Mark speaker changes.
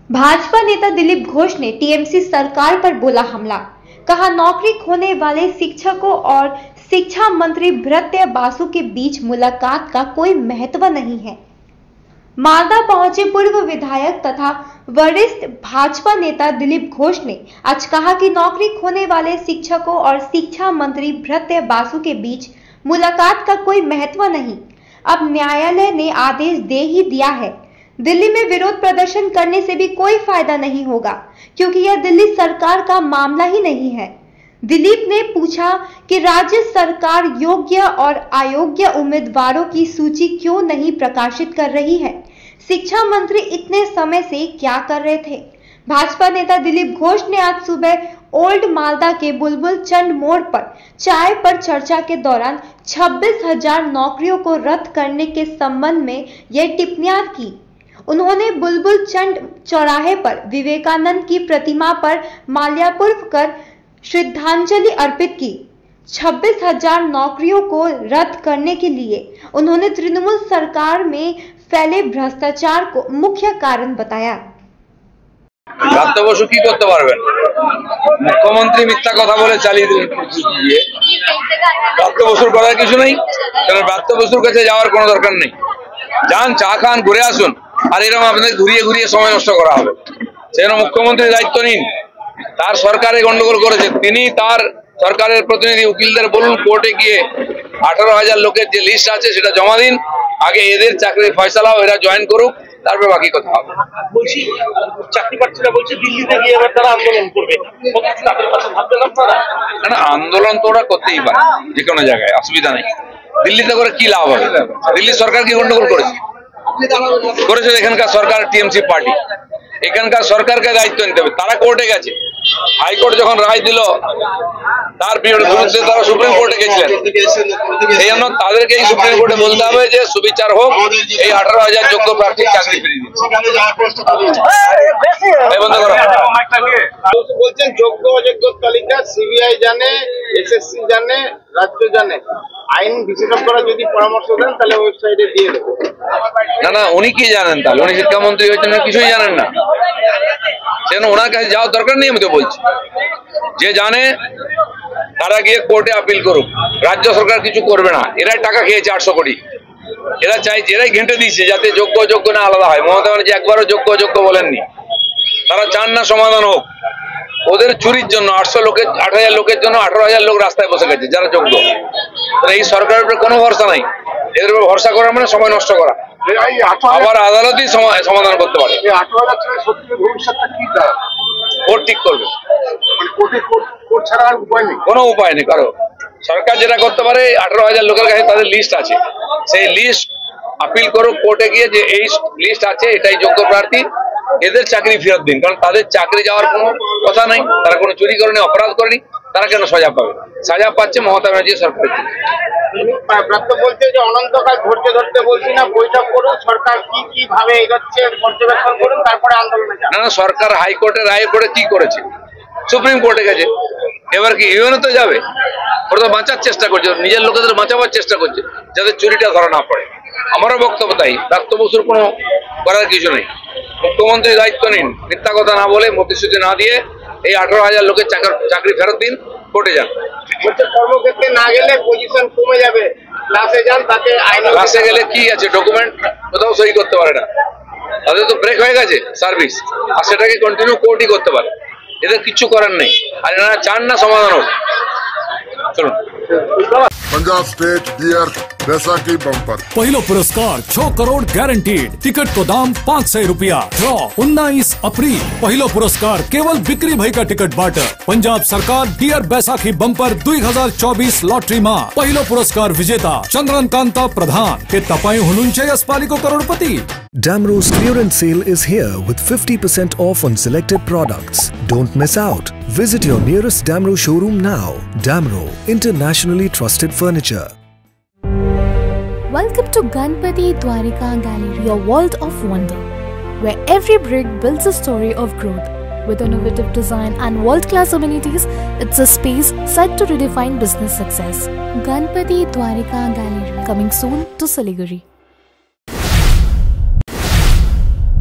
Speaker 1: भाजपा नेता दिलीप घोष ने टीएमसी सरकार पर बोला हमला। कहा नौकरी खोने वाले शिक्षकों और शिक्षा मंत्री भृत्य बासु के बीच मुलाकात का कोई महत्व नहीं है। मालदा पहुंचे पूर्व विधायक तथा वरिष्ठ भाजपा नेता दिलीप घोष ने आज कहा कि नौकरी खोने वाले शिक्षकों और शिक्षा मंत्री भृत्य बासु के बीच मुलाकात का कोई महत्व नहीं। अब न्यायालय ने आदेश दे ही दिया है। दिल्ली में विरोध प्रदर्शन करने से भी कोई फायदा नहीं होगा, क्योंकि यह दिल्ली सरकार का मामला ही नहीं है। दिलीप ने पूछा कि राज्य सरकार योग्य और अयोग्य उम्मीदवारों की सूची क्यों नहीं प्रकाशित कर रही है। शिक्षा मंत्री इतने समय से क्या कर रहे थे। भाजपा नेता दिलीप घोष ने आज सुबह ओल्ड मालदा के बुलबुल चंद मोड़ पर चाय पर चर्चा के दौरान 26,000 नौकरियों को रद्द करने के संबंध में यह टिप्पणियां की। उन्होंने बुलबुल चंद चौराहे पर विवेकानंद की प्रतिमा पर माल्यार्पण कर श्रद्धांजलि अर्पित की। 26,000 नौकरियों को रद्द करने के लिए उन्होंने तृणमूल सरकार में फैले भ्रष्टाचार को मुख्य कारण बताया।
Speaker 2: প্রাপ্ত বসু কি করতে পারবেন? মুখ্যমন্ত্রী মিথ্যা কথা বলে চালিয়ে দিয়ে প্রাপ্ত বসুর করার কিছু নেই। কারণ প্রাপ্ত বসুর কাছে যাওয়ার কোনো দরকার নেই। যান, চা খান, ঘুরে আসুন। আর এরকম আপনাদের ঘুরিয়ে ঘুরিয়ে সময় নষ্ট করা হবে। সেজন্য মুখ্যমন্ত্রী দায়িত্ব নিন। তার সরকারে গন্ডগোল করেছে, তিনি তার সরকারের প্রতিনিধি উকিলদের বলুন কোর্টে গিয়ে 18,000 লোকের যে লিস্ট আছে সেটা জমা দিন। আগে এদের চাকরির ফয়সালা এরা জয়েন করুক, তারপরে বাকি কথা হবে।
Speaker 3: বলছি চাকরি প্রার্থীরা বলছে দিল্লিতে গিয়ে এবার তারা আন্দোলন করবে।
Speaker 2: না, আন্দোলন তো ওরা করতেই পারে যে কোনো জায়গায়, অসুবিধা নেই। দিল্লিতে করে কি লাভ হবে? দিল্লি সরকার কি গন্ডগোল করেছে? এখানকার সরকার টিএমসি পার্টি, এখানকার সরকারকে দায়িত্ব নিতে হবে। তারা কোর্টে গেছে, হাইকোর্ট যখন রায় দিল তার বিরুদ্ধে তারা সুপ্রিম কোর্টে গেছিলেন। এই জন্য তাদেরকে এই সুপ্রিম কোর্টে বলতে হবে যে সুবিচার হোক, এই 18,000 যোগ্য প্রার্থীর চাকরি ফিরিয়ে দিন।
Speaker 3: বলছেন যোগ্য অযোগ্য তালিকা সিবিআই জানে, এসএসসি জানে, রাজ্য জানে। আইন বিশেষজ্ঞরা যদি পরামর্শ দেন তাহলে ওয়েবসাইটে দিয়ে দেবো।
Speaker 2: না, উনি কি জানেন? তাহলে উনি শিক্ষামন্ত্রী হয়েছেন না, কিছুই জানেন না। সেজন্য ওনার কাছে যাওয়ার দরকার নেই। আমি তো বলছি যে জানে তারা গিয়ে কোর্টে আপিল করুক। রাজ্য সরকার কিছু করবে না। এরাই টাকা খেয়েছে 800 কোটি। এরা চাইছে, এরাই ঘেঁটে দিচ্ছে যাতে যোগ্য অযোগ্য না আলাদা হয়। মমতা ব্যানার্জি একবারও যোগ্য অযোগ্য বলেননি। তারা চান না সমাধান হোক। ওদের চুরির জন্য 8,000 লোকের জন্য 18,000 লোক রাস্তায় বসে গেছে যারা যোগ্য। এই সরকারের উপরে কোনো ভরসা নাই। এদের উপর ভরসা করা মানে সময় নষ্ট করা। আবার আদালতই সমাধান করতে পারে। কোর্ট ঠিক করবে, কোনো উপায় নেই। কারো সরকার যেটা করতে পারে, 18,000 লোকের কাছে তাদের লিস্ট আছে, সেই লিস্ট আপিল করুক কোর্টে গিয়ে যে এই লিস্ট আছে, এটাই যোগ্য প্রার্থী, এদের চাকরি ফেরত দিন। কারণ তাদের চাকরি যাওয়ার কোনো কথা নাই। তারা কোনো চুরি করেনি, অপরাধ করেনি, তারা কেন সাজা পাবে? সাজা পাচ্ছে মমতা ব্যানার্জি সরকার।
Speaker 3: প্রাপ্ত বলছে যে অনন্তকাল ধৈর্য ধরতে বলছি না, বৈঠক করুন, সরকার কি ভাবে এগোচ্ছে পর্যবেক্ষণ করুন, তারপরে আন্দোলনে যান।
Speaker 2: না, সরকার হাইকোর্টের রায় পড়ে কি করেছে? সুপ্রিম কোর্টে গেছে। এবার কি ইউএনও তো যাবে? ওরা তো বাঁচার চেষ্টা করছে, নিজের লোকেদের বাঁচাবার চেষ্টা করছে যাতে চুরিটা ধরা না পড়ে। আমারও বক্তব্য তাই। প্রাপ্ত বসুর কোনো করার কিছু নেই। মুখ্যমন্ত্রী দায়িত্ব নিন, মিথ্যা কথা না বলে, প্রতিশ্রুতি না দিয়ে এই 18,000 লোকের চাকরি ফেরত দিন, কোর্টে যান।
Speaker 3: কর্মক্ষেত্রে না গেলে পজিশন কমে যাবে, ক্লাসে যান, তাতে
Speaker 2: ক্লাসে গেলে কি আছে? ডকুমেন্ট কোথাও সই করতে পারে না। তাদের তো ব্রেক হয়ে গেছে সার্ভিস, আর সেটাকে কন্টিনিউ কোর্টই করতে পারে। এদের কিছু করার নেই। আর এনারা চান না সমাধান হোক। চলুন।
Speaker 4: पंजाब स्टेट बियर बैसाखी बम्पर
Speaker 5: पहलो पुरस्कार 6 करोड़ गारंटीड। टिकट को दाम 500 रुपया। ड्रॉ 19 अप्रैल। पहलो पुरस्कार केवल बिक्री भाई का टिकट बाटर। पंजाब सरकार डियर बैसाखी बम्पर 2024 लॉटरी में पहलो पुरस्कार विजेता चंद्रन कांता प्रधान के तपाई हुनुंचे अस्पालिको करोड़पति।
Speaker 6: Damro's clearance sale is here with 50% off on selected products. Don't miss out. Visit your nearest Damro showroom now. Damro, internationally trusted furniture.
Speaker 7: Welcome to Ganpati Dwarika Gallery, your world of wonder, where every brick builds a story of growth. With innovative design and world-class amenities, it's a space set to redefine business success. Ganpati Dwarika Gallery, coming soon to Siliguri.